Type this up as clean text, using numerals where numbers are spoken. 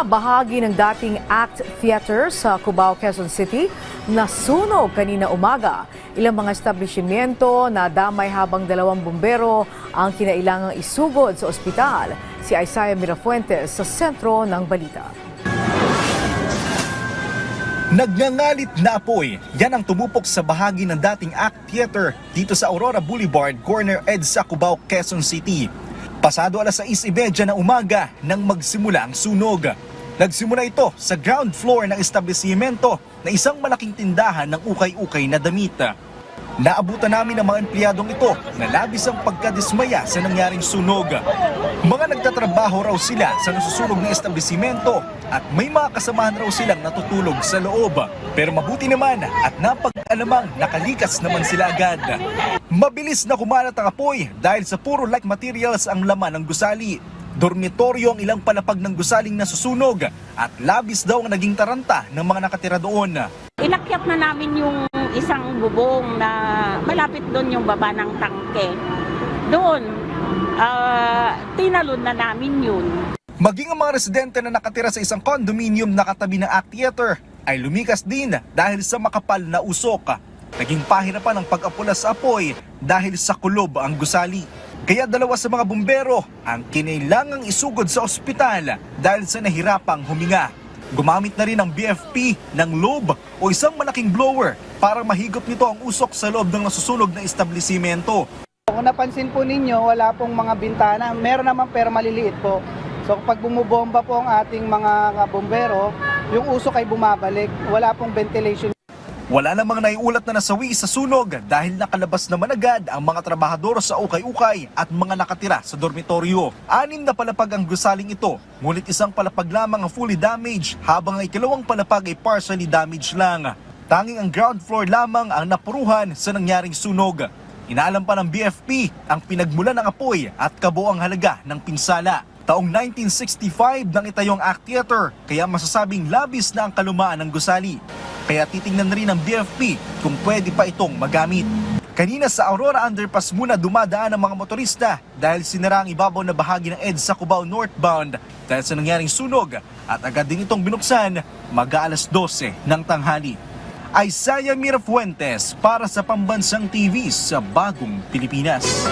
bahagi ng dating ACT Theater sa Cubao, Quezon City, nasunog kanina umaga. Ilang mga establishmento na damay habang 2 bumbero ang kinailangang isugod sa ospital. Si Isaiah Mirafuentes sa sentro ng balita. Nagngangalit na apoy, yan ang tumupok sa bahagi ng dating ACT Theater dito sa Aurora Boulevard, Corner EDSA, Cubao, Quezon City. Pasado alas 6:30 ng umaga nang magsimula ang sunog. Nagsimula ito sa ground floor ng establishmento na isang malaking tindahan ng ukay-ukay na damit. Naabutan namin ang mga empleyadong ito na labis ang pagkadismaya sa nangyaring sunog. Mga nagtatrabaho raw sila sa nasusunog na establishmento at may mga kasamahan raw silang natutulog sa loob. Pero mabuti naman at napag-alamang nakalikas naman sila agad. Mabilis na kumalat ang apoy dahil sa puro like materials ang laman ng gusali. Dormitoryo ang ilang palapag ng gusaling nasusunog at labis daw ang naging taranta ng mga nakatira doon. Inakyat na namin yung isang bubong na malapit doon yung baba ng tangke. Doon, tinalon na namin yun. Maging ang mga residente na nakatira sa isang condominium na katabi ng ACT Theater ay lumikas din dahil sa makapal na usok. Naging pahirapan ang pag-apula sa apoy dahil sa kulob ang gusali. Kaya 2 sa mga bumbero ang kinailangang isugod sa ospital dahil sa nahirapang huminga. Gumamit na rin ang BFP ng lobe o isang malaking blower para mahigop nito ang usok sa loob ng nasusunog na establishmento. Kung napansin po ninyo, wala pong mga bintana. Meron naman pero maliliit po. So pag bumubomba po ang ating mga bumbero, yung usok ay bumabalik. Wala pong ventilation. Wala namang naiulat na nasawi sa sunog dahil nakalabas naman agad ang mga trabahador sa ukay-ukay at mga nakatira sa dormitoryo. 6 na palapag ang gusaling ito, ngunit isang palapag lamang ang fully damaged habang ang ikalawang palapag ay partially damaged lang. Tanging ang ground floor lamang ang napuruhan sa nangyaring sunog. Inaalam pa ng BFP ang pinagmulan ng apoy at kabuoang halaga ng pinsala. Taong 1965 nang itayo ang ACT Theater, kaya masasabing labis na ang kalumaan ng gusali. Kaya titingnan rin ng BFP kung pwede pa itong magamit. Kanina sa Aurora Underpass muna dumadaan ang mga motorista dahil sinara ang ibabaw na bahagi ng EDSA Cubao northbound dahil sa nangyaring sunog at agad din itong binuksan mag-aalas 12 ng tanghali. Isaiah Mirafuentes para sa Pambansang TV sa Bagong Pilipinas.